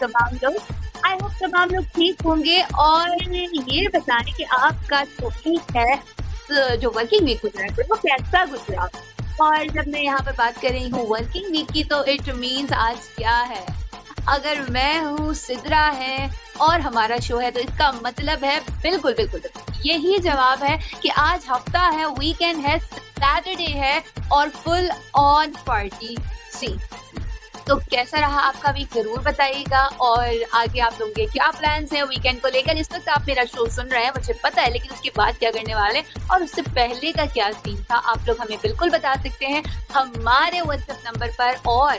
तमाम लोग। I hope तमाम लोग ठीक होंगे और ये बताने कि आपका जो वीक है, जो वर्किंग वीक गुजरा है वो कैसा गुजरा। और जब मैं यहाँ पर बात कर रही हूँ वर्किंग वीक की, तो इट मीन्स आज क्या है। अगर मैं हूँ, सिद्रा है और हमारा शो है, तो इसका मतलब है बिल्कुल बिल्कुल यही जवाब है कि आज हफ्ता है, वीकेंड है, सैटरडे है और फुल ऑन पार्टी सी। तो कैसा रहा आपका वीक जरूर बताइएगा और आगे आप लोगों के क्या प्लान्स हैं वीकेंड को लेकर। इस वक्त आप मेरा शो सुन रहे हैं मुझे पता है, लेकिन उसके बाद क्या करने वाले और उससे पहले का क्या सीन था आप लोग हमें बिल्कुल बता सकते हैं हमारे व्हाट्सएप नंबर पर। और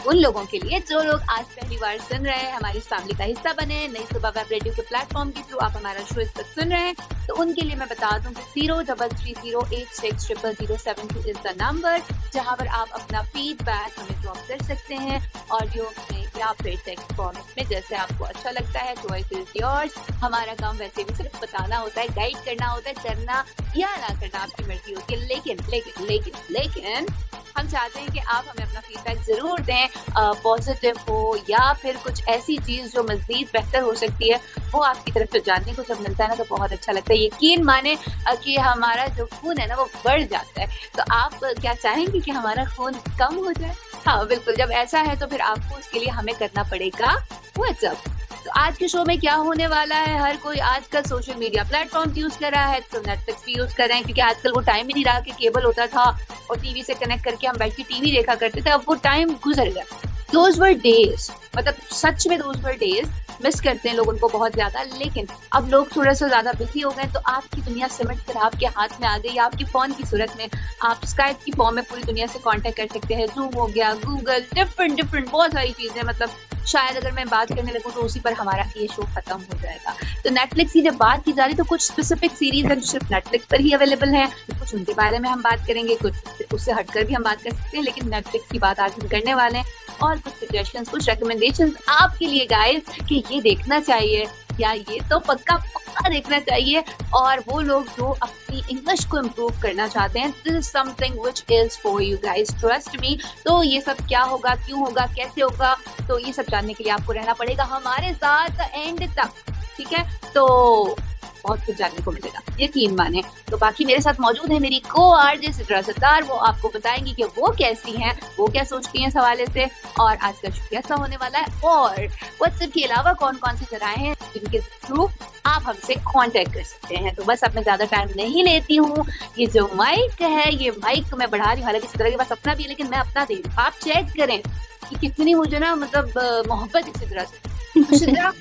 उन लोगों के लिए जो लोग आज पहली बार सुन रहे हैं, हमारी फैमिली का हिस्सा बने, नई सुबह वेब रेडियो के प्लेटफॉर्म के थ्रू आप हमारा शो इस वक्त सुन रहे हैं, तो उनके लिए मैं बता दूं कि 0330860007 इज द नंबर जहां पर आप अपना फीडबैक हमें ड्रॉप कर सकते हैं ऑडियो में या फिर टेक्स्ट फॉर्मेट में, जैसे आपको अच्छा लगता है। Choice is yours. हमारा काम वैसे भी सिर्फ बताना होता है, गाइड करना होता है, करना या ना करना आपकी मर्जी होती है। लेकिन लेकिन लेकिन लेकिन हम चाहते हैं कि आप हमें अपना फीडबैक जरूर दें, पॉजिटिव हो या फिर कुछ ऐसी चीज जो मजीद बेहतर हो सकती है, वो आपकी तरफ से जानने को जब मिलता है ना तो बहुत अच्छा लगता है। यकीन माने कि हमारा जो खून है ना वो बढ़ जाता है। तो आप क्या चाहेंगे कि हमारा खून कम हो जाए? हाँ बिल्कुल, जब ऐसा है तो फिर आपको उसके लिए हमें करना पड़ेगा व्हाट्सएप। तो आज के शो में क्या होने वाला है, हर कोई आजकल सोशल मीडिया प्लेटफॉर्म यूज कर रहा है, तो नेटफ्लिक्स भी यूज कर रहे हैं, क्योंकि आजकल वो टाइम ही नहीं रहा कि केबल होता था और टीवी से कनेक्ट करके हम बैठ के टीवी देखा करते थे। अब वो टाइम गुजर गया। दोज वर डेज, मतलब सच में दोज वर डेज मिस करते हैं लोग उनको बहुत ज्यादा। लेकिन अब लोग थोड़ा सा ज्यादा बिजी हो गए, तो आपकी दुनिया सिमट कर आपके हाथ में आ गई। आपकी फोन की सूरत में आप स्काइप की फॉर्म में पूरी दुनिया से कांटेक्ट कर सकते हैं। जूम हो गया, गूगल, डिफरेंट बहुत सारी चीजें। मतलब शायद अगर मैं बात करने लगूँ तो उसी पर हमारा ये शो खत्म हो जाएगा। तो नेटफ्लिक्स की जब बात की जा रही तो कुछ स्पेसिफिक सीरीज है जो सिर्फ नेटफ्लिक्स पर ही अवेलेबल है, कुछ उनके बारे में हम बात करेंगे, कुछ उससे हटकर भी हम बात कर सकते हैं, लेकिन नेटफ्लिक्स की बात आज हम करने वाले हैं। और कुछ सजेशंस, कुछ रिकमेंडेशंस आपके लिए गाइस कि ये देखना चाहिए या ये तो पक्का देखना चाहिए। और वो लोग जो अपनी इंग्लिश को इम्प्रूव करना चाहते हैं, this is something which is for you guys, trust me. तो ये सब क्या होगा, क्यों होगा, कैसे होगा, तो ये सब जानने के लिए आपको रहना पड़ेगा हमारे साथ एंड तक, ठीक है। तो बहुत कुछ जानने को मिलेगा, यकीन माने। तो बाकी मेरे साथ मौजूद है मेरी को आरजे सिद्रा सत्तार, वो आपको बताएंगी कि वो कैसी हैं, वो क्या सोचती हैं इस हवाले से और आज का शो कैसा होने वाला है, और व्हाट्सएप के अलावा कौन कौन सी जराए हैं जिनके थ्रू आप हमसे कांटेक्ट कर सकते हैं। तो बस अब मैं ज्यादा टाइम नहीं लेती हूँ। ये जो माइक है, ये माइक मैं बढ़ा रही हूँ, हालांकि सिद्रा के पास अपना भी है, लेकिन मैं अपना दे रही हूँ। आप चेक करें कि कितनी मुझे ना मतलब मोहब्बत है सिद्रा से। सिद्रा,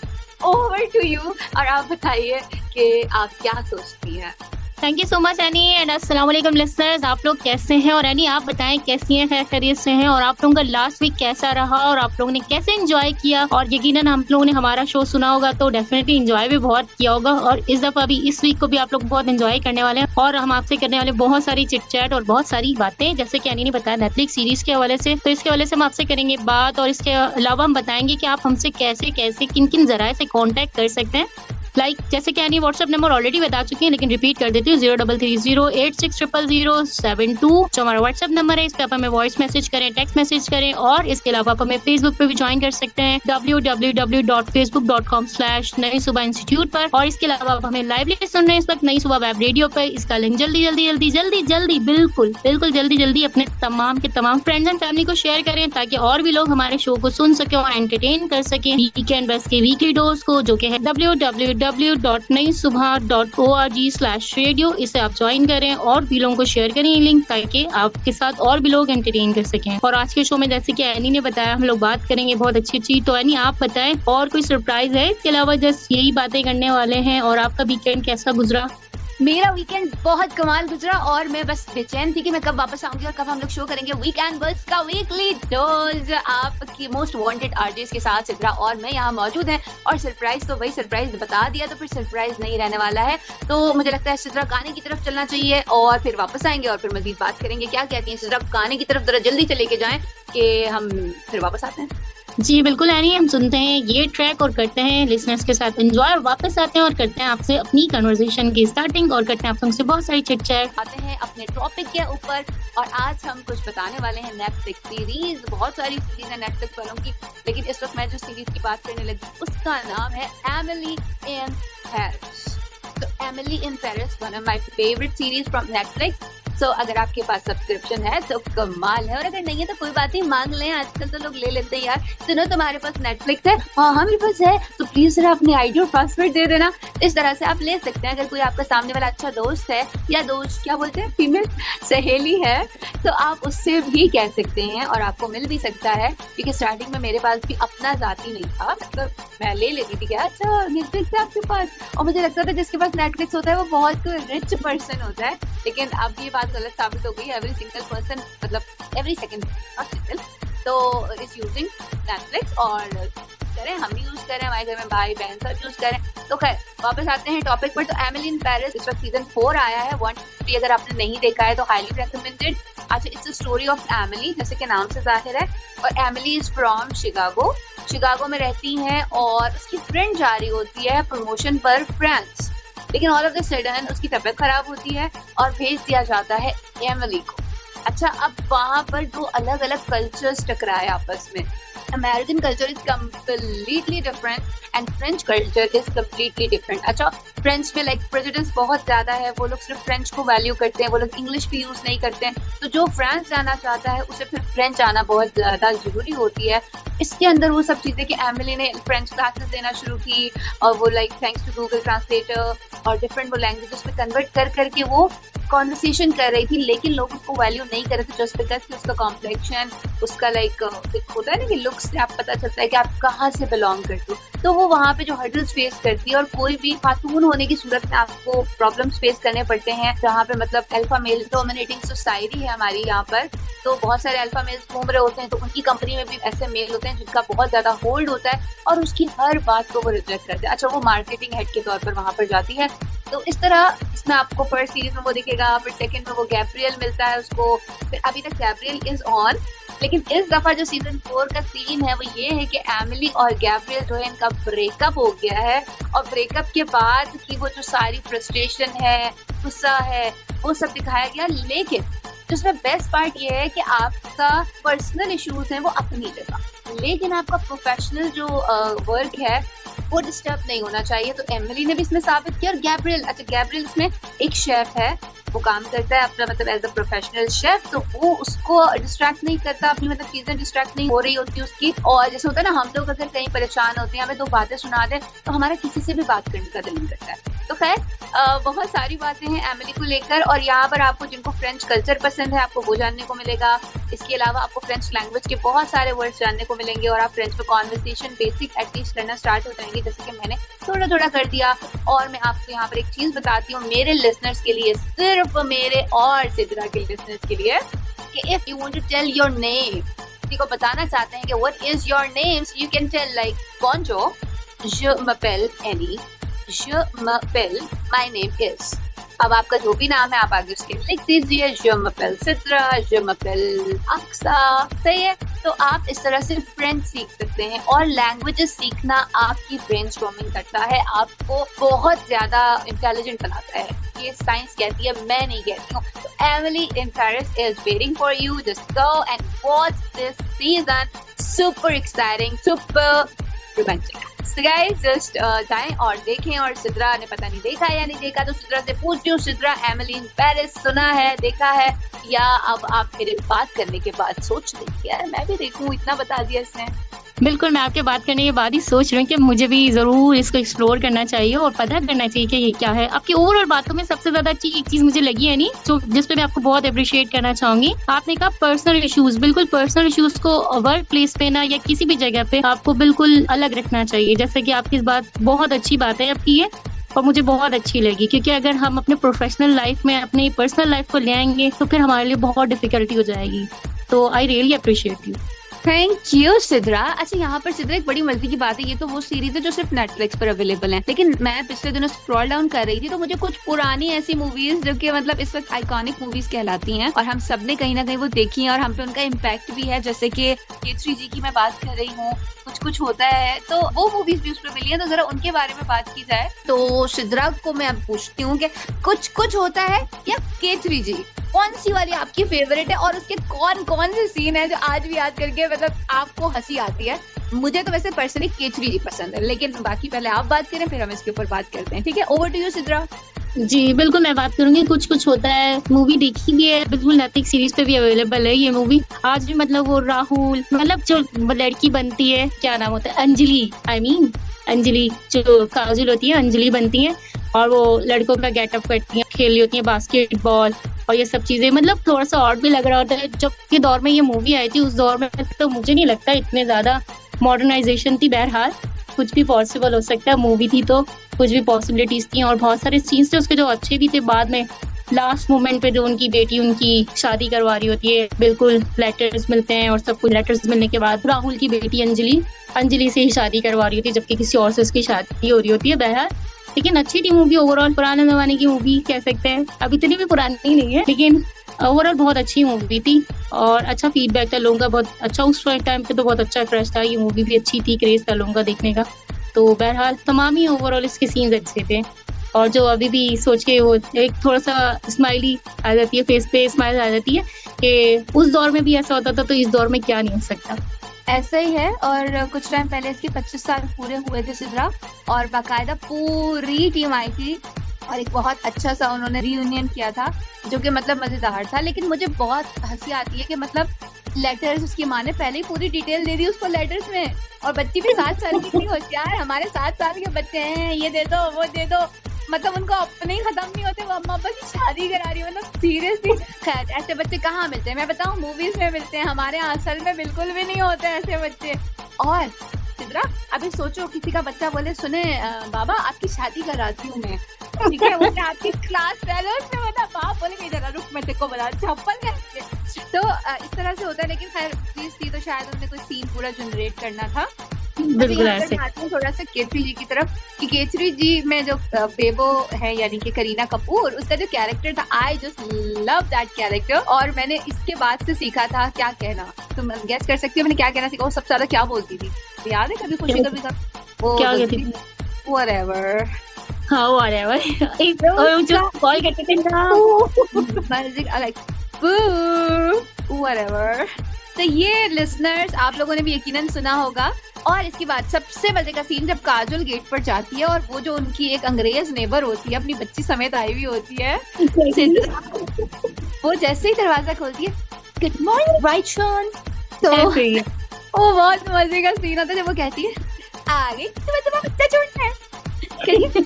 ओवर टू यू, और आप बताइए कि आप क्या सोचती हैं। Thank you so much any and अस्सलाम वालेकुम लिसनर्स। आप लोग कैसे हैं? और एनी आप बताएं कैसी हैं, खैर खैरियत से हैं, और आप लोगों का लास्ट वीक कैसा रहा और आप लोगों ने कैसे एंजॉय किया। और यकीनन हम लोगों ने हमारा शो सुना होगा तो डेफिनेटली एंजॉय भी बहुत किया होगा। और इस दफा भी इस वीक को भी आप लोग बहुत एंजॉय करने वाले हैं और हम आपसे करने वाले बहुत सारी चिट चैट और बहुत सारी बातें, जैसे कि एनी ने बताया नेटफ्लिक्स सीरीज के हवाले से, तो इसके हवाले से हम आपसे करेंगे बात। और इसके अलावा हम बताएंगे कि आप हमसे कैसे कैसे किन किन जराए से कॉन्टेक्ट कर सकते हैं। जैसे कि यानी व्हाट्सएप नंबर ऑलरेडी बता चुकी है, लेकिन रिपीट कर देती हूँ, 0330860007 जो हमारा व्हाट्सएप नंबर है। इस पे आप हमें वॉइस मैसेज करें, टेक्स्ट मैसेज करें, और इसके अलावा आप हमें फेसबुक पे भी ज्वाइन कर सकते हैं www.facebook.com/नई सुबह इंस्टीट्यूट पर। और इसके अलावा आप हमें लाइवली सुन रहे हैं इस वक्त नई सुबह वेब रेडियो पर। इसका लिंक जल्दी जल्दी अपने तमाम के तमाम फ्रेंड्स एंड फैमिली को शेयर करें, ताकि और भी लोग हमारे शो को सुन सके और एंटरटेन कर सके वीकेंड बस के वीकली डोज को, जो कि है www.naisubha.org/radio। इसे आप ज्वाइन करें और भी लोगों को शेयर करें ये लिंक, ताकि आपके साथ और भी लोग एंटरटेन कर सकें। और आज के शो में जैसे कि एनी ने बताया, हम लोग बात करेंगे बहुत अच्छी। तो एनी आप बताएं और कोई सरप्राइज है इसके अलावा, जस्ट यही बातें करने वाले हैं। और आपका वीकेंड कैसा गुजरा? मेरा वीकेंड बहुत कमाल गुजरा और मैं बस बेचैन थी कि मैं कब वापस आऊंगी और कब हम लोग शो करेंगे वीकेंड बस का वीकली डोज आपकी मोस्ट वांटेड आरजेस के साथ। सिद्रा और मैं यहाँ मौजूद हैं, और सरप्राइज तो वही सरप्राइज बता दिया, तो फिर सरप्राइज नहीं रहने वाला है। तो मुझे लगता है सिद्रा गाने की तरफ चलना चाहिए और फिर वापस आएंगे और फिर मजीद बात करेंगे। क्या कहती हैं सिद्रा? गाने की तरफ जरा जल्दी चले के जाएं कि हम फिर वापस आते हैं। जी, बिल्कुल एनी, हम सुनते हैं ये ट्रैक और करते हैं लिसनर्स के साथ एन्जॉय और वापस आते हैं और करते हैं आपसे अपनी कन्वर्सेशन की स्टार्टिंग और करते हैं आप लोगों से बहुत सारी चिट-चैट। आते हैं अपने टॉपिक के ऊपर और आज हम कुछ बताने वाले हैं नेटफ्लिक्स सीरीज। बहुत सारी सीरीज है नेटफ्लिक्स वालों की, लेकिन इस वक्त मैं जो सीरीज की बात करने लगी उसका नाम है एमिली इन पेरिस। तो Emily in Paris one of my favourite series from Netflix. So अगर आपके पास सब्सक्रिप्शन है तो कमाल है, और अगर नहीं है तो कोई बात नहीं, मांग लें, आजकल तो लोग ले लेते हैं यार। सुनो तुम्हारे पास नेटफ्लिक्स है, हाँ मेरे पास है, तो प्लीज जरा अपनी आईडी और पासवर्ड दे देना। इस तरह से आप ले सकते हैं। अगर कोई आपका सामने वाला अच्छा दोस्त है या दोस्त क्या बोलते हैं फीमेल सहेली है, तो आप उससे भी कह सकते हैं और आपको मिल भी सकता है। क्योंकि स्टार्टिंग में मेरे पास भी अपना जाती नहीं था, मतलब मैं ले लेती थी कि अच्छा नेटफ्लिक्स है आपके पास, और मुझे लगता था जिसके पास नेटफ्लिक्स होता है वो बहुत रिच पर्सन होता है। लेकिन अब ये बात गलत साबित हो गई। एवरी सिंगल पर्सन, मतलब एवरी सेकंड नॉट सिंगल, तो इज यूजिंग नेटफ्लिक्स। और करें, हम भी यूज करें, हमारे घर में भाई बहन सब यूज करें। तो खैर वापस आते हैं टॉपिक पर। तो एमिली इन पेरिस इस वक्त सीजन 4 आया है। 1 2 3 अगर आपने नहीं देखा है तो हाईली रेकमेंडेड। अच्छा, it's a story of Emily, जैसे कि नाम से जाहिर है। और एमिली इज फ्रॉम शिकागो में रहती हैं और उसकी फ्रेंड जा रही होती है प्रमोशन पर फ्रांस। लेकिन ऑल ऑफ द सडन उसकी तबीयत खराब होती है और भेज दिया जाता है एमिली को। अच्छा, अब वहां पर दो अलग अलग कल्चर्स टकराए आपस में। American culture is completely different and French culture is completely different. अच्छा, फ्रेंच में लाइक प्रेजुडिस बहुत ज्यादा है, वो लोग सिर्फ फ्रेंच को वैल्यू करते हैं, वो लोग इंग्लिश भी यूज नहीं करते हैं। तो जो फ्रांस जाना चाहता है उसे फिर फ्रेंच आना बहुत ज्यादा जरूरी होती है। इसके अंदर वो सब चीजें कि एमिली ने फ्रेंच क्लासेस देना शुरू की और वो like thanks to Google translator और डिफरेंट वो लैंग्वेजेस में कन्वर्ट कर करके वो कॉन्वर्सेशन कर रही थी। लेकिन लोग उसको वैल्यू नहीं कर रहे थे जस्ट बिकॉज कि उसका कॉम्प्लेक्शन, उसका लाइक होता है ना कि लुक्स से आप पता चलता है कि आप कहाँ से बिलोंग करते हो। तो वो वहाँ पे जो हर्डल्स फेस करती है, और कोई भी खातून होने की सूरत में आपको प्रॉब्लम्स फेस करने पड़ते हैं जहाँ पे मतलब अल्फा मेल डोमिनेटिंग सोसाइटी है हमारी यहाँ पर। तो बहुत सारे अल्फा मेल्स घूम रहे होते हैं, तो उनकी कंपनी में भी ऐसे मेल होते हैं जिनका बहुत ज्यादा होल्ड होता है और उसकी हर बात को वो रिजेक्ट करते हैं। अच्छा, वो मार्केटिंग हेड के तौर पर वहां पर जाती है। तो इस तरह इसमें आपको फर्स्ट सीरीज में वो दिखेगा, फिर सेकंड में वो गैब्रियल मिलता है उसको, फिर अभी तक गैब्रियल इज ऑन। लेकिन इस दफा जो सीजन 4 का सीन है वो ये है कि एमिली और गैब्रियल जो है इनका ब्रेकअप हो गया है। और ब्रेकअप के बाद की वो जो सारी फ्रस्ट्रेशन है, गुस्सा है, वो सब दिखाया गया। लेकिन जिसमें बेस्ट पार्ट ये है कि आपका पर्सनल इश्यूज हैं वो अपनी जगह, लेकिन आपका प्रोफेशनल जो वर्क है वो डिस्टर्ब नहीं होना चाहिए। तो एमिली ने भी इसमें साबित किया। और गैब्रियल, अच्छा गैब्रियल इसमें एक शेफ है, वो काम करता है अपना मतलब एज अ प्रोफेशनल शेफ, तो वो उसको डिस्ट्रैक्ट नहीं करता, अपनी मतलब चीजें डिस्ट्रैक्ट नहीं हो रही होती उसकी। और जैसे होता है ना, हम लोग अगर कहीं परेशान होते हैं, हमें दो बातें सुना दे तो हमारा किसी से भी बात करने का दिल नहीं करता है। तो खैर बहुत सारी बातें हैं एमिली को लेकर। और यहाँ पर आपको जिनको फ्रेंच कल्चर पसंद है आपको वो जानने को मिलेगा। इसके अलावा आपको फ्रेंच लैंग्वेज के बहुत सारे वर्ड्स जानने को मिलेंगे और आप फ्रेंच में कॉन्वर्सेशन बेसिक एटलीस्ट करना स्टार्ट हो जाएंगे, जैसे कि मैंने थोड़ा थोड़ा कर दिया। और मैं आपको यहाँ पर एक चीज बताती हूँ मेरे लिसनर्स के लिए, सिर्फ मेरे और सिद्रा के लिसनर्स के लिए, कि if you want to tell your name, किसी को बताना चाहते हैं कि what is your name, so you can tell like bonjour, je m'appelle Annie, je m'appelle, my name is। अब आपका जो भी नाम है आप आगे उसके लिख दीजिए, je m'appelle Sidra, je m'appelle Aqsa, सही है। तो आप इस तरह से फ्रेंच सीख सकते हैं। और लैंग्वेजेस सीखना आपकी ब्रेनस्टॉर्मिंग करता है, आपको बहुत ज्यादा इंटेलिजेंट बनाता है, ये साइंस कहती है, मैं नहीं कहती हूँ। तो Emily in Paris is waiting for you, just go and watch this season, super exciting, super romantic. So guys, just जाएं और देखें। और सिद्रा ने पता नहीं देखा या नहीं देखा, तो सिद्रा से पूछती हूँ, सिद्रा एमिली इन पेरिस सुना है, देखा है, या अब आप मेरे बात करने के बाद सोच रही है यार मैं भी देखूं, इतना बता दिया इसने। बिल्कुल, मैं आपके बात करने के बाद ही सोच रही हूँ कि मुझे भी जरूर इसको एक्सप्लोर करना चाहिए और पता करना चाहिए कि ये क्या है। आपकी ओवरऑल बातों में सबसे ज्यादा अच्छी एक चीज मुझे लगी है, नहीं जो जिस पे मैं आपको बहुत अप्रिशिएट करना चाहूंगी, आपने कहा पर्सनल इश्यूज। बिल्कुल, पर्सनल इश्यूज को वर्क प्लेस पे ना या किसी भी जगह पे आपको बिल्कुल अलग रखना चाहिए। जैसे कि आपकी इस बात बहुत अच्छी बात है आपकी ये, और मुझे बहुत अच्छी लगी, क्योंकि अगर हम अपने प्रोफेशनल लाइफ में अपनी पर्सनल लाइफ को ले आएंगे तो फिर हमारे लिए बहुत डिफिकल्टी हो जाएगी। तो I really appreciate you. Thank you Sidra. अच्छा, यहाँ पर सिद्रा एक बड़ी मजे की बात है, ये तो वो सीरीज है जो सिर्फ नेटफ्लिक्स पर अवेलेबल है, लेकिन मैं पिछले दिनों स्क्रॉल डाउन कर रही थी तो मुझे कुछ पुरानी ऐसी मूवीज जो कि मतलब इस वक्त आइकॉनिक मूवीज कहलाती हैं और हम सब ने कहीं ना कहीं वो देखी है और हम पे उनका इम्पैक्ट भी है, जैसे कि K3G की मैं बात कर रही हूँ, कुछ कुछ होता है, तो वो मूवीज भी उस पर मिली है। तो जरा उनके बारे में बात की जाए तो सिद्रा को मैं अब पूछती हूँ कि कुछ कुछ होता है या K3G, कौन सी वाली आपकी फेवरेट है और उसके कौन कौन से सीन है जो आज भी याद करके मतलब आपको हंसी आती है? मुझे तो वैसे पर्सनली K3G पसंद है, लेकिन बाकी पहले आप बात करें फिर हम इसके ऊपर बात करते हैं। ठीक है, ओवर टू यू सिद्रा। जी बिल्कुल, मैं बात करूंगी। कुछ कुछ होता है मूवी देखी भी है, बिल्कुल नेटफ्लिक्स सीरीज पे भी अवेलेबल है ये मूवी। आज भी मतलब वो राहुल, मतलब जो लड़की बनती है, क्या नाम होता है, अंजलि, अंजलि, जो काजल होती है अंजलि बनती है और वो लड़कों का गेटअप करती है, खेल रही होती है बास्केटबॉल और ये सब चीजें, मतलब थोड़ा सा ऑड भी लग रहा होता है। जब के दौर में ये मूवी आई थी उस दौर में तो मुझे नहीं लगता इतने ज्यादा मॉडर्नाइजेशन थी। बहरहाल कुछ भी पॉसिबल हो सकता है, मूवी थी तो कुछ भी पॉसिबिलिटीज थी और बहुत सारे सीन्स थे उसके जो अच्छे भी थे। बाद में लास्ट मोमेंट पे जो उनकी बेटी उनकी शादी करवा रही होती है, बिल्कुल लेटर्स मिलते हैं और सब कुछ, लेटर्स मिलने के बाद राहुल की बेटी अंजलि से ही शादी करवा रही होती है जबकि किसी और से उसकी शादी हो रही होती है। बहरहाल लेकिन अच्छी थी मूवी ओवरऑल, पुराने जमाने की मूवी कह सकते हैं, अब इतनी भी पुरानी नहीं है लेकिन ओवरऑल बहुत अच्छी मूवी थी और अच्छा फीडबैक था लोगों का, बहुत अच्छा। उस टाइम पे तो बहुत अच्छा क्रश था, ये मूवी भी अच्छी थी, क्रेज था लोगों का देखने का। तो बहरहाल तमाम ही ओवरऑल इसके सीन्स अच्छे थे और जो अभी भी सोच के वो एक थोड़ा सा स्माइली आ जाती है, फेस पे स्माइल आ जाती है कि उस दौर में भी ऐसा होता था तो इस दौर में क्या नहीं हो सकता। ऐसा ही है। और कुछ टाइम पहले इसके 25 साल पूरे हुए थे सिद्रा और बाकायदा पूरी टीम आई थी और एक बहुत अच्छा सा उन्होंने रीयूनियन किया था जो कि मतलब मजेदार था। लेकिन मुझे बहुत हंसी आती है कि मतलब लेटर्स उसकी माँ ने पहले ही पूरी डिटेल दे दी उसको लेटर्स में, और बच्ची भी 7 साल की थी, होशियार, हमारे 7 साल के बच्चे हैं, ये दे दो वो दे दो, मतलब उनको अपने ही खत्म नहीं होते, वो अम्मा अब्बा की शादी करा रही है, मतलब सीरियसली। खैर ऐसे बच्चे कहाँ मिलते हैं, मैं बताऊँ, मूवीज में मिलते हैं, हमारे यहाँ असल में बिल्कुल भी नहीं होते ऐसे बच्चे। और सिद्रा अभी सोचो किसी का बच्चा बोले, सुने बाबा आपकी शादी कराती हूँ मैं, ठीक है, वो आपकी क्लास फेलो से, मतलब बाप बोले जरा रुक मैं तेरे को बता चप्पल कैसे, तो इस तरह से होता है। लेकिन खैर प्लीज थी तो शायद उन्होंने कोई सीन पूरा जनरेट करना था। बिल्कुल ऐसे थोड़ा सा K3G की तरफ कि K3G में जो बेबो है यानी कि करीना कपूर, उसका जो कैरेक्टर था, I just love that character. और मैंने इसके बाद से सीखा था क्या कहना, तुम गेस कर सकती हो मैंने क्या कहना सीखा? वो सबसे ज्यादा क्या बोलती थी, याद है कभी खुशी कभी वो क्या कहती थी? व्हाटएवर। हाँ व्हाटएवर, एक जो कॉल करते थे ना लाइक व्हाटएवर। तो ये लिसनर्स आप लोगों ने भी यकीनन सुना होगा। और इसके बाद सबसे मजे का सीन जब काजल गेट पर जाती है और वो जो उनकी एक अंग्रेज नेबर होती है अपनी बच्ची समेत आई हुई होती है, वो जैसे ही दरवाजा खोलती है, गुड मॉर्निंग राइट शॉन, तो वो बहुत मजे का सीन होता है जब वो कहती है आगे सुबह बच्चा छोड़ना है,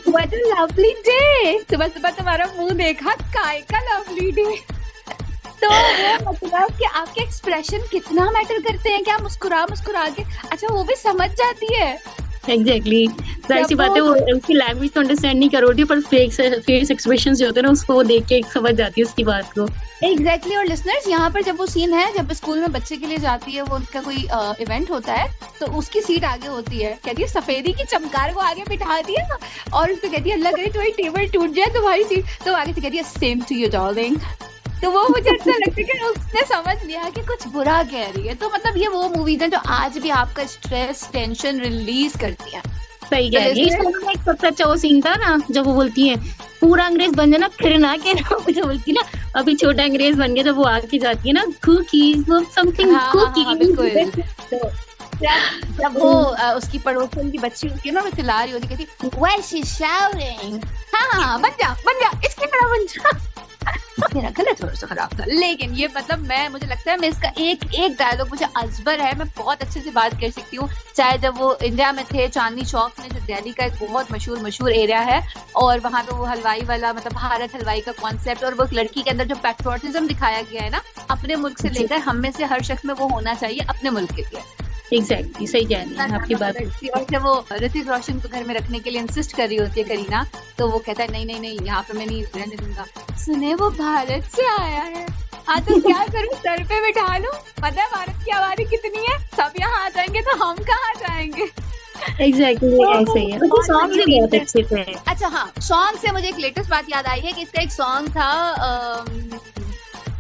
व्हाट अ लवली डे, सुबह सुबह तुम्हारा मुंह देखा, काय का लवली डे। तो वो मतलब कि आपके एक्सप्रेशन कितना मैटर करते हैं, क्या मुस्कुरा मुस्कुरा के, अच्छा वो भी समझ जाती है। एग्जैक्टली, जाहिर सी बात है वो उसकी लैंग्वेज तो अंडरस्टैंड नहीं कर रही पर फेस एक्सप्रेशंस जो होते हैं ना उसको वो देख के समझ जाती है उसकी बात को। एग्जैक्टली। और लिसनर्स यहाँ पर जब वो सीन है जब स्कूल में बच्चे के लिए जाती है, वो उनका कोई इवेंट होता है तो उसकी सीट आगे होती है, कहती है सफेदी की चमकार को आगे बिठा दिया और उसको कहती है अल्लाह करे तुम्हारी टेबल टूट जाए तुम्हारी सीट, तो आगे से कहती है सेम टू यू डार्लिंग। तो वो मुझे अच्छा लगता है कि उसने समझ लिया कि कुछ बुरा कह रही है। तो मतलब ये वो मूवीज हैं जो आज भी आपका स्ट्रेस टेंशन रिलीज करती हैं। सही कह रही है। एक सबसे अच्छा वो सीन था ना जब वो बोलती है पूरा अंग्रेज बन जाना फिर ना के ना, जो बोलती ना अभी छोटा अंग्रेज बन गया, जब वो आगे जाती है ना कुकीज वो समथिंग कुकी, जब वो उसकी पड़ोसन की बच्ची होती है ना वो चिल्ला रही होती, कहती व्हाई शी शाउटिंग, हाँ बन जा इसकी तरह बन जा। मेरा गला थोड़ा सा खराब था, लेकिन ये मतलब मुझे लगता है मैं इसका एक डायलॉग मुझे अजबर है, मैं बहुत अच्छे से बात कर सकती हूँ। चाहे जब वो इंडिया में थे चांदनी चौक में, जो दिल्ली का एक बहुत मशहूर एरिया है, और वहाँ पे वो हलवाई वाला मतलब भारत हलवाई का कॉन्सेप्ट, और वो एक लड़की के अंदर जो पैट्रियोटिज्म दिखाया गया है ना अपने मुल्क से लेकर, हम में से हर शख्स में वो होना चाहिए अपने मुल्क के लिए। एग्जैक्टली सही कह रही है आपकी बात। और जब वो ऋतिक रोशन को घर में रखने के लिए इंसिस्ट कर रही होती है करीना, तो वो कहता है नहीं यहाँ पे मैं नहीं रहने दूंगा। सुने वो भारत से आया है, हाँ तो क्या करूँ, सर पे बिठा लूं? पता है भारत की आबादी कितनी है, सब यहाँ आ जाएंगे तो हम कहाँ जाएंगे। एग्जैक्टली ऐसे ही है। उसके सॉन्ग भी बहुत अच्छे थे। अच्छा हाँ, सॉन्ग से मुझे एक लेटेस्ट बात याद आई है कि इसका एक सॉन्ग था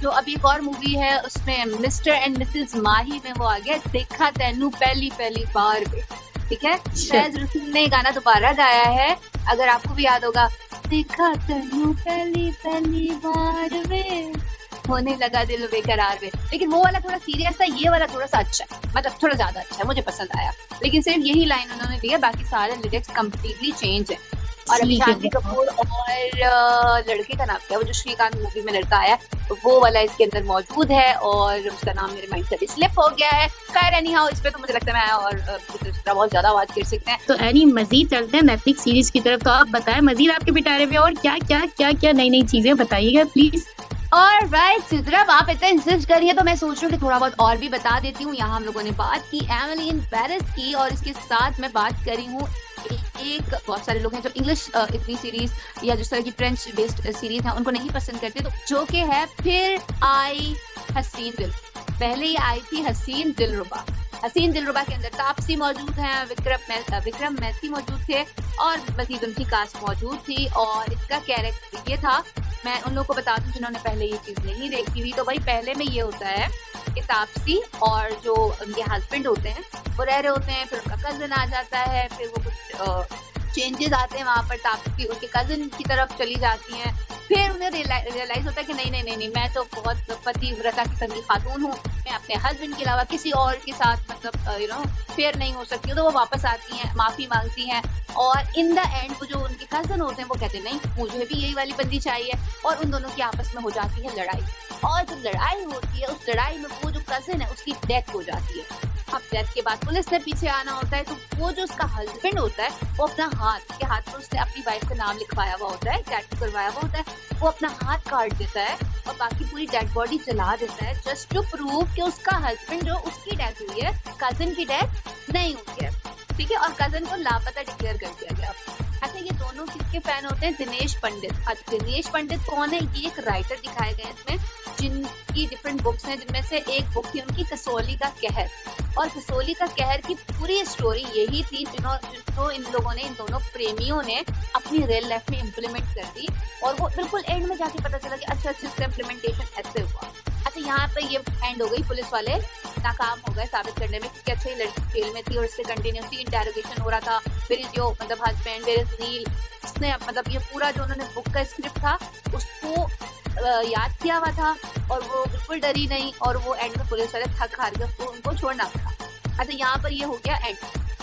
जो अभी एक और मूवी है उसमें मिस्टर एंड मिसेस माही में वो आ गया, देखा तेनू पहली पहली बार में, ठीक है। फैज रसूल ने गाना दोबारा गाया है, अगर आपको भी याद होगा, देखा तेनू पहली पहली बार में होने लगा दिल बेकरार में। लेकिन वो वाला थोड़ा सीरियस था, ये वाला थोड़ा सा अच्छा है, मतलब थोड़ा ज्यादा अच्छा है, मुझे पसंद आया। लेकिन सिर्फ यही लाइन उन्होंने दी है, बाकी सारे लिरिक्स कम्प्लीटली चेंज है। और अभी शांति कपूर और लड़के का नाम क्या है, वो जो श्रीकांत मूवी में लड़का आया वो वाला इसके अंदर मौजूद है, और उसका नाम मेरे माइंड से स्लिप हो गया है। खैर एनी हाउ, इस पे तो मुझे लगता है मैं और बहुत ज्यादा आवाज कर सकते हैं। तो एनी मजीद चलते हैं नेटफ्लिक्स सीरीज की तरफ। तो आप बताएं मजीद आपके पिटारे में और क्या क्या क्या क्या नई नई चीजें बताइएगा प्लीज। और राइट सिद्रा, आप इतना इंसिस्ट करिए तो मैं सोच रही हूँ कि थोड़ा बहुत और भी बता देती हूँ। यहाँ हम लोगों ने बात की एमिली इन पेरिस की, और इसके साथ मैं बात करी हूँ एक बहुत सारे लोग हैं जो इंग्लिश इतनी सीरीज या जिस तरह की फ्रेंच बेस्ड सीरीज है उनको नहीं पसंद करते, तो जो कि है फिर आई हसीन दिल। पहले ये आई थी हसीन दिलरुबा। हसीन दिलरुबा के अंदर तापसी मौजूद है, विक्रम मैसी मौजूद थे, और मजीद उनकी कास्ट मौजूद थी। और इसका कैरेक्टर ये था, मैं उन लोगों को बता दूं जिन्होंने पहले ये चीज नहीं देखी हुई, तो भाई पहले में ये होता है कि तापसी और जो उनके हस्बैंड होते हैं वो रह रहे होते हैं, फिर उनका कजन आ जाता है, फिर वो कुछ चेंजेस आते हैं वहां पर, तापसी उनके कजन की तरफ चली जाती हैं। फिर उन्हें रियलाइज होता है कि नहीं, मैं तो बहुत पतिव्रता किस्म की खातून हूँ, मैं अपने हस्बैंड के अलावा किसी और के साथ मतलब फेयर नहीं हो सकती हूँ। तो वो वापस आती हैं, माफी मांगती हैं, और इन द एंड वो जो उनके कजन होते हैं वो कहते हैं नहीं मुझे भी यही वाली बंदी चाहिए, और उन दोनों की आपस में हो जाती है लड़ाई। और जब लड़ाई होती है उस लड़ाई में वो जो कजन है उसकी डेथ हो जाती है। अब डेथ के बाद पुलिस ने पीछे आना होता है, तो वो जो उसका हस्बैंड होता है वो अपना हाथ के हाथ में उसने अपनी वाइफ का नाम लिखवाया हुआ होता है, टैटू करवाया हुआ होता है, वो अपना हाथ काट देता है और बाकी पूरी डेड बॉडी जला देता है, जस्ट टू प्रूव कि उसका हस्बैंड जो उसकी डेथ हुई है, कजन की डेथ नहीं हुई है, ठीक है। और कजन को लापता डिक्लेयर कर दिया गया। अच्छा, ये दोनों किसके फैन होते हैं? दिनेश पंडित। अच्छा, दिनेश पंडित कौन है? ये एक राइटर दिखाए गए इसमें, जिनकी डिफरेंट बुक्स हैं, जिनमें से एक बुक थी उनकी कसौली का कहर। और कसौली का कहर की पूरी स्टोरी यही थी जिनको इन लोगों ने, इन दोनों प्रेमियों ने अपनी रियल लाइफ में इम्प्लीमेंट कर दी, और वो बिल्कुल एंड में जाके पता चला कि अच्छा इसका इम्प्लीमेंटेशन ऐसे हुआ। अच्छा, यहाँ पे ये एंड हो गई, पुलिस वाले नाकाम हो गए साबित करने में कि अच्छा ये लड़की जेल में थी और इससे कंटिन्यूसली इंटेरोगेशन हो रहा था। फिर जो मतलब हस्बैंड नील, इसने मतलब ये पूरा जो उन्होंने बुक का स्क्रिप्ट था उसको याद किया हुआ था, और वो बिल्कुल डरी नहीं, और वो एंड में पुलिस वाले थक हार के उसको उनको छोड़ना पड़ा। अच्छा, यहाँ पर ये हो गया एंड।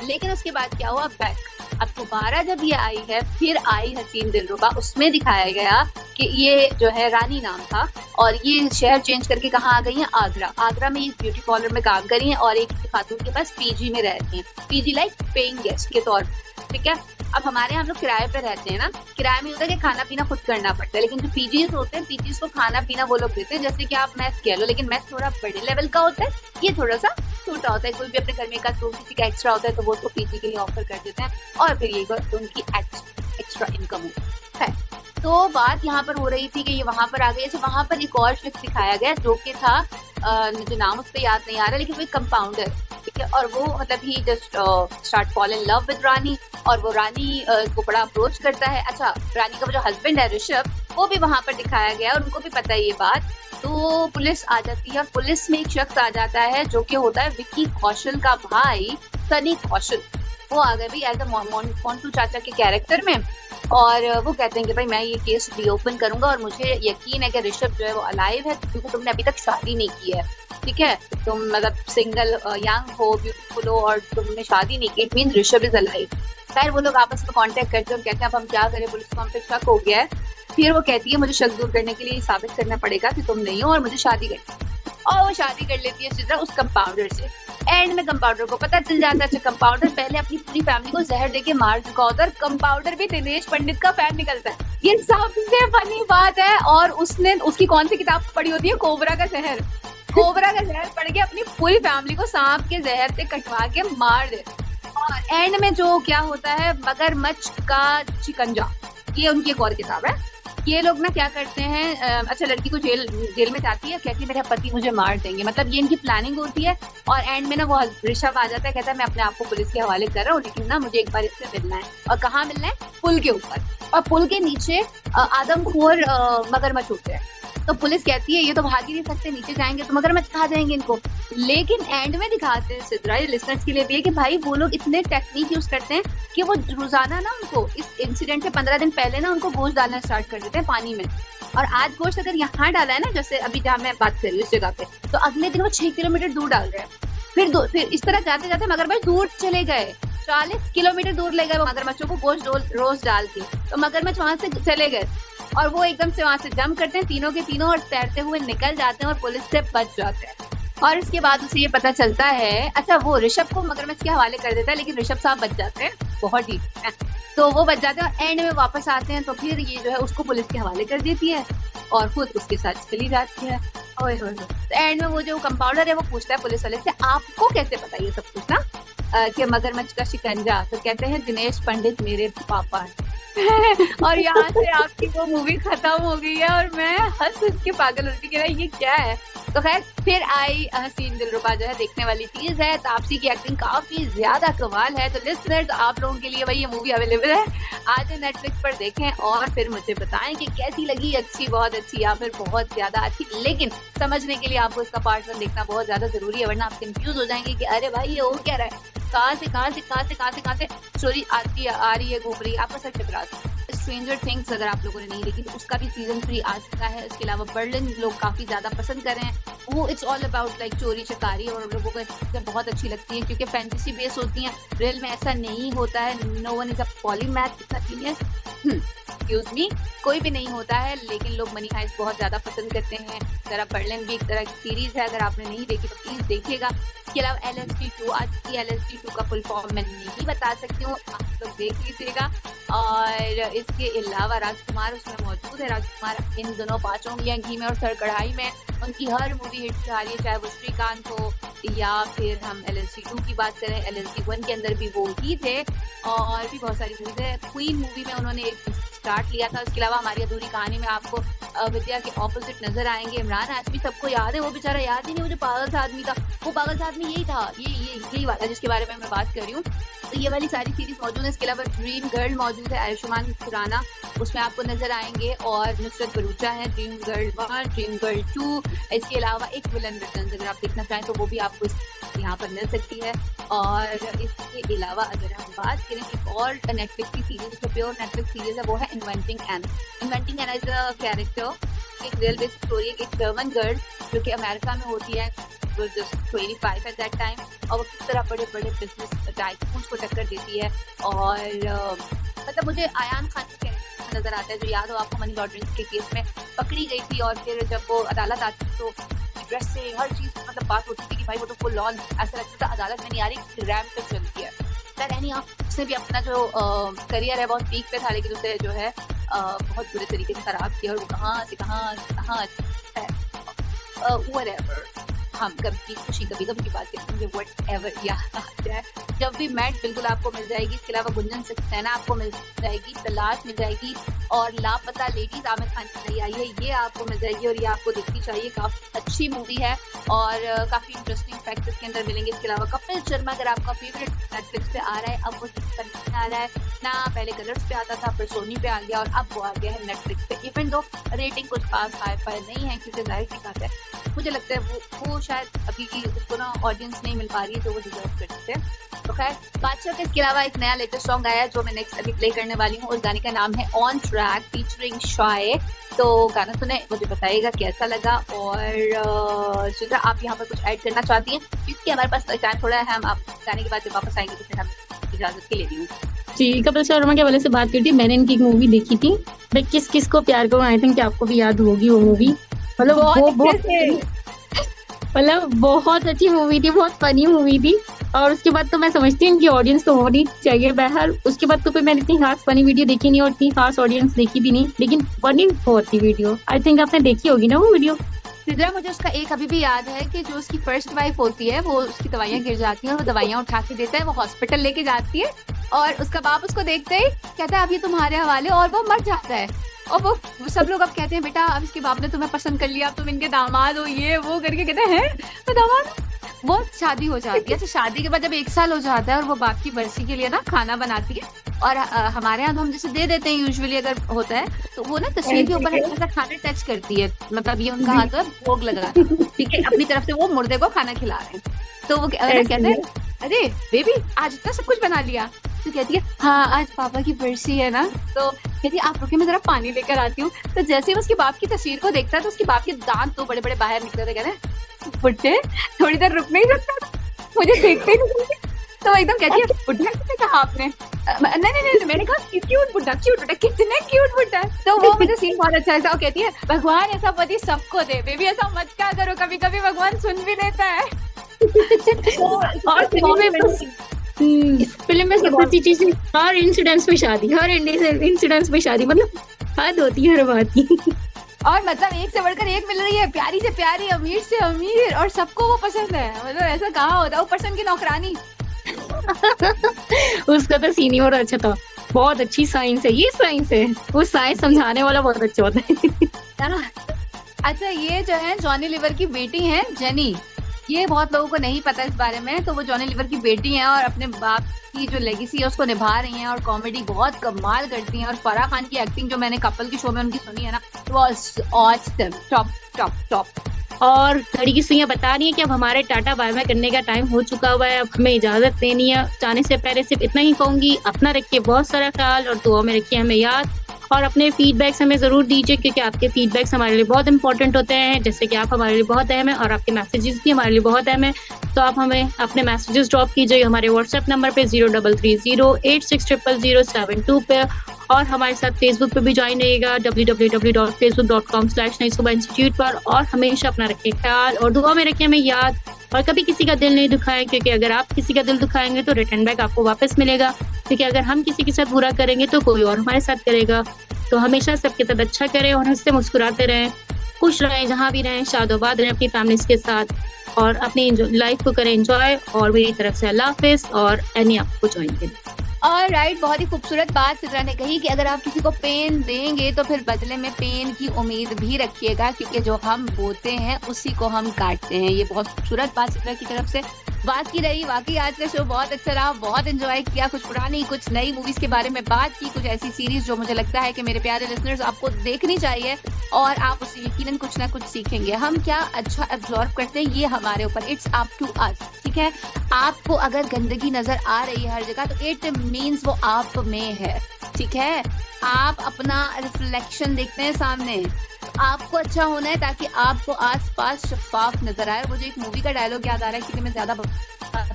लेकिन उसके बाद क्या हुआ? बैक। अब दोबारा जब ये आई है, फिर आई हसीन दिलरुबा, उसमें दिखाया गया कि ये जो है रानी नाम था, और ये शहर चेंज करके कहाँ आ गई है? आगरा। आगरा में ये ब्यूटी पार्लर में काम करी है, और एक खातून के पास पीजी में रहती हैं, पीजी लाइक पेइंग गेस्ट के तौर पर, ठीक है। अब हमारे यहाँ हम लोग किराए पे रहते हैं ना, किराए में होता है कि खाना पीना खुद करना पड़ता है, लेकिन जो पीजीज होते हैं, पीजीज को खाना पीना वो लोग देते हैं, जैसे कि आप मैथ कह लो, लेकिन मैथ थोड़ा बड़े लेवल का होता है, ये थोड़ा सा छोटा होता है। कोई भी अपने घर में का तो किसी का एक्स्ट्रा होता है तो वो उसको पीजी के लिए ऑफर कर देते हैं, और फिर ये उनकी एक्स्ट्रा इनकम है। तो बात यहाँ पर हो रही थी कि ये वहां पर आ गई। अच्छा, वहां पर एक और शख्स दिखाया गया जो कि था, मुझे नाम उस पर याद नहीं आ रहा, लेकिन वो एक कंपाउंडर, ठीक है। और वो मतलब ही just start fall in love with Rani, और वो रानी को बड़ा अप्रोच करता है। अच्छा, रानी का जो हस्बैंड है ऋषभ, वो भी वहां पर दिखाया गया, और उनको भी पता है ये बात। तो पुलिस आ जाती है, और पुलिस में एक शख्स आ जाता है जो कि होता है विक्की कौशल का भाई सनी कौशल। वो आ गए भी एज अ मोंटू चाचा के कैरेक्टर में, और वो कहते हैं कि भाई मैं ये केस रीओपन करूंगा, और मुझे यकीन है कि ऋषभ जो है वो अलाइव है, क्योंकि तुमने अभी तक शादी नहीं की है, ठीक है। तुम मतलब सिंगल यंग हो, ब्यूटीफुल हो, और तुमने शादी नहीं की, it mean Rishabh is alive. खैर वो लोग आपस में कांटेक्ट करते हैं, कहते हैं अब हम क्या करें, पुलिस को हम पे शक हो गया है। फिर वो कहती है मुझे शक दूर करने के लिए साबित करना पड़ेगा कि तुम नहीं हो, और मुझे शादी करनी, और वो शादी कर लेती है सिद्रा उस कंपाउंडर से। एंड में कंपाउंडर को पता चल जाता है, अच्छा कंपाउंडर पहले अपनी पूरी फैमिली को जहर देके मार चुका होता है, कंपाउंडर भी दिनेश पंडित का फैन निकलता है। ये सबसे फनी बात है। और उसने उसकी कौन सी किताब पढ़ी होती है? कोबरा का जहर। कोबरा का जहर पढ़ के अपनी पूरी फैमिली को सांप के जहर से कटवा के मार दे। और एंड में जो क्या होता है, मगरमच्छ का शिकंजा, ये उनकी एक और किताब है। ये लोग ना क्या करते हैं, अच्छा लड़की को जेल में जाती है, कहती है मेरा पति मुझे मार देंगे, मतलब ये इनकी प्लानिंग होती है। और एंड में ना वो ऋषभ आ जाता है, कहता है मैं अपने आप को पुलिस के हवाले कर रहा हूँ, लेकिन ना मुझे एक बार इससे मिलना है। और कहाँ मिलना है? पुल के ऊपर, और पुल के नीचे आदमखोर मगरमच्छ होते हैं। तो पुलिस कहती है ये तो भाग ही नहीं सकते, नीचे जाएंगे तो मगरमच्छ खा जाएंगे इनको। लेकिन एंड में दिखाते हैं सिद्रा, लिसनर्स के लिए भी है कि भाई वो लोग इतने टेक्निक यूज करते हैं कि वो रोजाना ना उनको इस इंसिडेंट से 15 दिन पहले ना उनको गोश्त डालना स्टार्ट कर देते हैं पानी में। और आज गोश्त अगर यहाँ डाला है ना, जैसे अभी जहाँ मैं बात कर रही हूँ इस जगह पे, तो अगले दिन वो 6 किलोमीटर दूर डाल रहे हैं। फिर इस तरह जाते जाते मगरमच्छ दूर चले गए, 40 किलोमीटर दूर ले गए वो मगरमच्छों को गोश्त रोज डाल के। तो मगरमच्छ वहां से चले गए और वो एकदम से वहां से जंप करते हैं तीनों के तीनों, और तैरते हुए निकल जाते हैं और पुलिस से बच जाते हैं। और इसके बाद उसे ये पता चलता है, अच्छा वो ऋषभ को मगरमच्छ के हवाले कर देता है, लेकिन ऋषभ साहब बच जाते हैं, बहुत ही तो वो बच जाते हैं। और एंड में वापस आते हैं तो फिर ये जो है उसको पुलिस के हवाले कर देती है और खुद उसके साथ चली जाती है। ओए होए होए। तो एंड में वो जो कंपाउंडर है वो पूछता है पुलिस वाले से, आपको कैसे पता ये सब कुछ ना कि मगरमच्छ का शिकंजा? तो कहते हैं दिनेश पंडित मेरे पापा है। और यहाँ से आपकी वो मूवी खत्म हो गई है और मैं हंस के पागल होती कि ये क्या है। तो खैर फिर आई हसीन दिलरुबा जो है देखने वाली चीज है। तापसी की एक्टिंग काफी ज्यादा कमाल है। तो लिसनर्स आप लोगों के लिए वही ये मूवी अवेलेबल है, आज नेटफ्लिक्स पर देखें और फिर मुझे बताएं कि कैसी लगी, अच्छी, बहुत अच्छी या फिर बहुत ज्यादा अच्छी। लेकिन समझने के लिए आपको इसका पार्ट 1 देखना बहुत ज्यादा जरूरी है, वरना आप कंफ्यूज हो जाएंगे कि अरे भाई ये हो क्या रहा है, कहाँ से स्टोरी आ रही है, घूम रही है, आपका सर चकरा। स्ट्रेंजर थिंग्स अगर आप लोगों ने नहीं देखी तो उसका भी सीजन 3 आ चुका है। इसके अलावा बर्लिन लोग काफी ज्यादा पसंद कर रहे हैं। वो इट्स ऑल अबाउट लाइक चोरी चकारी, और लोगों को बहुत अच्छी लगती है क्योंकि फैंटेसी बेस होती है। रियल में ऐसा नहीं होता है, no one is a polymath, इतना जीनियस एक्सक्यूज मी कोई भी नहीं होता है, लेकिन लोग मनी हाइस्ट बहुत ज्यादा पसंद करते हैं। जरा बर्लिन भी एक तरह की सीरीज है, अगर आपने नहीं देखी तो प्लीज देखिएगा। इसके अलावा LSD2, आज की LSD2 का फुल फॉर्म मैं नहीं बता सकती हूँ, आप लोग देख लीजिएगा। और इसके अलावा राजकुमार उसमें मौजूद है। राजकुमार इन दोनों 5 उंगलियां घी में और सर कढ़ाई में, उनकी हर मूवी हिट जा रही है, चाहे वो श्रीकांत हो या फिर हम LSD2 की बात करें, LSD1 के अंदर भी वो ही थे और भी बहुत सारी मूवीज है। क्वीन मूवी में उन्होंने एक स्टार्ट लिया था। इसके अलावा हमारी अधूरी कहानी में आपको विद्या के ऑपोजिट नजर आएंगे इमरान हाशमी, सबको याद है, वो बेचारा याद ही नहीं, वो जो पागल सा आदमी था, वो पागल सा आदमी यही था, यही वाला जिसके बारे में मैं बात कर रही हूँ। तो ये वाली सारी सीरीज मौजूद है। इसके अलावा ड्रीम गर्ल मौजूद है, आयुष्मान खुराना उसमें आपको नजर आएंगे, और नुसरत भरूचा है, ड्रीम गर्ल 1, ड्रीम गर्ल 2। इसके अलावा एक विलन रिटर्न्स अगर आप देखना चाहें तो वो भी आपको यहाँ पर मिल सकती है। और इसके अलावा अगर हम बात करें एक और नेटफ्लिक्स की सीरीज, जो प्योर नेटफ्लिक्स सीरीज है, वो है inventing Anna is a character, एक रियल बेस्ड स्टोरी, एक जर्मन गर्ल जो कि अमेरिका में होती है, वो जस्ट 25 एट दैट टाइम, और वो किस तरह बड़े बड़े बिजनेस टाइकून्स को टक्कर देती है। और मतलब मुझे आयान खान का कैरेक्टर नजर आता है, जो याद हो आपको मनी लॉन्ड्रिंग के केस में पकड़ी गई थी, और फिर जब वो अदालत आती तो ड्रेस से हर चीज मतलब बात होती थी कि भाई वो तो फुल ऑन ऐसा लगता था अदालत में नहीं आ रही, रैम्प पे चलती है। उसने भी अपना जो करियर है बहुत पीक पे था, लेकिन उसे जो है बहुत बुरे तरीके से खराब किया, और वो कहाँ से कहाँ है। whatever, हम कभी खुशी कभी गम की बात करते हैं, whatever याद आता है। जब भी मैट बिल्कुल आपको मिल जाएगी। इसके अलावा गुंजन सक्सेना आपको मिल जाएगी, तलाश मिल जाएगी, और लापता लेडीज आमिर खान की नई आई है, ये आपको मिल जाएगी और ये आपको देखनी चाहिए, काफी अच्छी मूवी है और काफी इंटरेस्टिंग फैक्ट्स इसके अंदर मिलेंगे। इसके अलावा कपिल शर्मा अगर आपका फेवरेट नेटफ्लिक्स पे आ रहा है, अब वो नहीं आ रहा है ना, पहले कलर्स पे आता था, फिर सोनी पे आ गया और अब वो आ गया है नेटफ्लिक्स पे। इवन दो रेटिंग कुछ खास हाई-फाई नहीं है, क्योंकि जाहिर सी बात है, मुझे लगता है वो शायद अभी की उसको ना ऑडियंस नहीं मिल पा रही है जो वो डिजर्व करते हैं। तो खैर बादशाह के इसके अलावा एक नया लेटेस्ट सॉन्ग आया है जो मैं नेक्स्ट अभी प्ले करने वाली हूँ। उस गाने का नाम है ऑन ट्रैक फीचरिंग शाय। तो गाना सुने, मुझे बताइएगा कैसा लगा। और सुधा आप यहाँ पर कुछ ऐड करना चाहती हैं, क्योंकि हमारे पास टाइम थोड़ा है, हम आप गाने के बाद जब वापस आएंगे तो फिर हम इजाजत के लिए दी हूँ। जी, कपिल शर्मा के वाले से बात की थी, मैंने इनकी एक मूवी देखी थी, मैं किस किस को प्यार करूँ, आई थिंक आपको भी याद होगी वो मूवी। मतलब बहुत अच्छी मूवी थी, बहुत फनी मूवी थी। और उसके बाद तो मैं समझती हूँ इनकी ऑडियंस तो होनी चाहिए। बहर उसके बाद तो कोई मैंने इतनी खास फनी वीडियो देखी नहीं और इतनी खास ऑडियंस देखी भी नहीं, लेकिन फनी बहुत थी वीडियो। आई थिंक आपने देखी होगी ना वो वीडियो। सिद्रा, मुझे उसका एक अभी भी याद है कि जो उसकी फर्स्ट वाइफ होती है वो उसकी दवाइयाँ गिर जाती हैं और वो दवाइयाँ उठा के देता है, वो हॉस्पिटल लेके जाती है और उसका बाप उसको देखते ही कहता है अब ये तुम्हारे हवाले, और वो मर जाता है। और वो सब लोग अब कहते हैं बेटा अब इसके बाप ने तुम्हें पसंद कर लिया, अब तुम इनके दामाद हो, ये वो करके कहते हैं तो दामाद। वो शादी हो जाती है। अच्छा, शादी के बाद जब 1 साल हो जाता है और वो बाप की बरसी के लिए ना खाना बनाती है, और हमारे यहाँ तो हम जैसे दे देते हैं यूजुअली अगर होता है, तो वो ना तस्वीर के ऊपर हल्का सा खाना टच करती है, मतलब ये उनका हाथ है भोग लगा, ठीक है, अपनी तरफ से वो मुर्दे को खाना खिला रहे हैं। तो वो कहते हैं अरे बेबी आज इतना सब कुछ बना लिया, तो कहती है हाँ आज पापा की बरसी है ना, तो कहती है आप रुके मैं जरा पानी लेकर आती हूँ। तो जैसे ही उसके बाप की तस्वीर को देखता है तो उसके बाप के दांत तो बड़े बड़े बाहर निकले थे, कहते हैं बुड्ढे थोड़ी देर रुक नहीं सकता, मुझे देखते ही तो एकदम कहती है बुड्ढा किसने कहा आपने? नहीं मैंने कहा क्यूट बुड्ढा, क्यूट बुड्ढा, कितने क्यूट बुड्ढा। तो वो मुझे सीन बहुत अच्छा है। वो कहती है भगवान ऐसा पति सबको दे, बेबी ऐसा मत क्या करो, कभी कभी भगवान सुन भी लेता है। और फिल्म में सबसे अच्छी चीज हर इंसिडेंट्स पे शादी, हर इंसिडेंट्स पे शादी, मतलब हद होती है हर बात की। और मतलब एक से बढ़कर एक मिल रही है, प्यारी से प्यारी, अमीर से अमीर, और सबको वो पसंद है। मतलब ऐसा कहाँ होता है, वो पर्सन की नौकरानी। उसका तो सीन और अच्छा था, बहुत अच्छी साइंस है, ये साइंस है, वो साइंस समझाने वाला बहुत अच्छा होता है। अच्छा, ये जो है जॉनी लीवर की बेटी है जेनी, ये बहुत लोगों को नहीं पता इस बारे में, तो वो जॉनी लीवर की बेटी हैं और अपने बाप की जो लेगेसी है उसको निभा रही हैं और कॉमेडी बहुत कमाल करती हैं। और फराह खान की एक्टिंग जो मैंने कपल के शो में उनकी सुनी है ना, was awesome, top top top. और घड़ी की सुइयां बता रही है कि अब हमारे टाटा बाय बाय करने का टाइम हो चुका हुआ है, अब हमें इजाजत देनी है। जाने से पहले सिर्फ इतना ही कहूंगी, अपना रखिए बहुत सारा ख्याल और दुआ में रखिए हमें याद, और अपने फीडबैक्स हमें जरूर दीजिए क्योंकि आपके फीडबैक्स हमारे लिए बहुत इंपॉर्टेंट होते हैं, जैसे कि आप हमारे लिए बहुत अहम है और आपके मैसेजेस भी हमारे लिए बहुत अहम है। तो आप हमें अपने मैसेजेस ड्रॉप कीजिए हमारे व्हाट्सएप नंबर पे 0330860072 पे, और हमारे साथ फेसबुक पे भी ज्वाइन रहिएगा www.facebook.com/नईसुबह इंस्टीट्यूट पर। और हमेशा अपना रखिए ख्याल और दुआ में रखिए हमें याद, और कभी किसी का दिल नहीं दुखाएं क्योंकि अगर आप किसी का दिल दुखाएंगे तो रिटर्न बैक आपको वापस मिलेगा, क्योंकि अगर हम किसी के साथ बुरा करेंगे तो कोई और हमारे साथ करेगा। तो हमेशा सबके साथ अच्छा करें और हंसते मुस्कुराते रहें, खुश रहें, जहाँ भी रहें, शादोबाद रहें अपनी फैमिलीज के साथ, और अपनी लाइफ को करें एंजॉय। और मेरी तरफ से अल्लाह हाफिज, और एनी आपको ज्वाइन करें। और राइट, बहुत ही खूबसूरत बात सिद्रा ने कही कि अगर आप किसी को पेन देंगे तो फिर बदले में पेन की उम्मीद भी रखिएगा, क्योंकि जो हम बोते हैं उसी को हम काटते हैं। ये बहुत खूबसूरत बात सिद्रा की तरफ से बात की रही। वाकई आज का शो बहुत अच्छा रहा, बहुत एंजॉय किया, कुछ पुरानी कुछ नई मूवीज के बारे में बात की, कुछ ऐसी सीरीज जो मुझे लगता है कि मेरे प्यारे लिसनर्स आपको देखनी चाहिए और आप उससे यकीनन कुछ ना कुछ सीखेंगे। हम क्या अच्छा एब्जॉर्ब करते हैं ये हमारे ऊपर, इट्स अप टू अस, ठीक है। आपको अगर गंदगी नजर आ रही है हर जगह तो इट मीन्स वो आप में है, ठीक है। आप अपना रिफ्लेक्शन देखते हैं सामने, आपको अच्छा होना है ताकि आपको आसपास शफाफ नजर आए। मुझे एक मूवी का डायलॉग याद आ रहा है क्योंकि मैं ज्यादा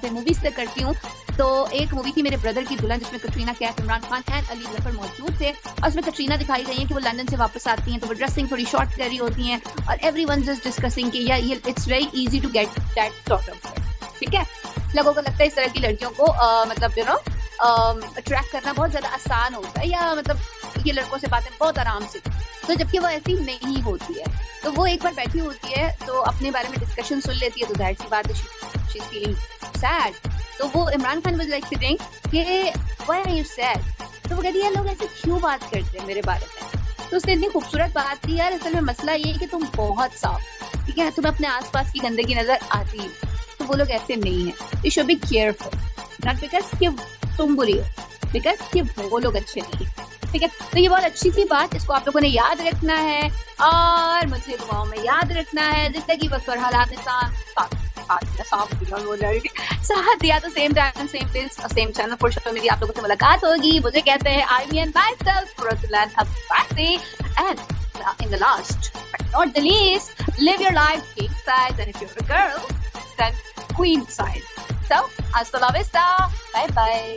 मूवीज से करती हूँ। तो एक मूवी थी मेरे ब्रदर की दुल्हन, जिसमें कटरीना कैफ, इमरान खान एंड अली जफर मौजूद थे, और उसमें कटरीना दिखाई गई है कि वो लंदन से वापस आती हैं तो वो ड्रेसिंग थोड़ी शॉर्ट कर रही होती हैं और एवरीवन जस्ट डिस्कसिंग कि या ये it's very easy to get that sort of, ठीक है। लोगों को लगता है इस तरह की लड़कियों को मतलब यू नो अट्रैक्ट करना बहुत ज्यादा आसान होता है, या मतलब ये लड़कों से बातें बहुत आराम से, तो जबकि वो ऐसी नहीं होती है। तो वो एक बार बैठी होती है तो अपने बारे में डिस्कशन सुन लेती है, तो जाहिर सी बात है शी इज फीलिंग सैड। तो वो Imran Khan was like sitting कि व्हाई आर यू सैड, तो वो कहती है लोग ऐसे क्यों बात करते हैं मेरे बारे में। तो उसने इतनी खूबसूरत बात की, यार असल में मसला ये है कि तुम बहुत साफ, ठीक है, तुम्हें अपने आसपास की गंदगी नजर आती है, तो वो लोग ऐसे नहीं है। You should be careful, not because कि तुम बुरी हो, बिकॉज कि वो लोग अच्छे नहीं, ठीक है। तो ये बहुत अच्छी सी बात, इसको आप लोगों ने याद रखना है और मुझे दुआओं में याद रखना है। जिंदगी वक्त और हालात ने साथ दिया तो same time same place same channel पर शो मेरी आप लोगों से मुलाकात होगी। मुझे कहते हैं I and myself Roslan Abbasi, and in the last but not the least, live your life king size, and if you're a girl then queen size. So hasta la vista, bye bye.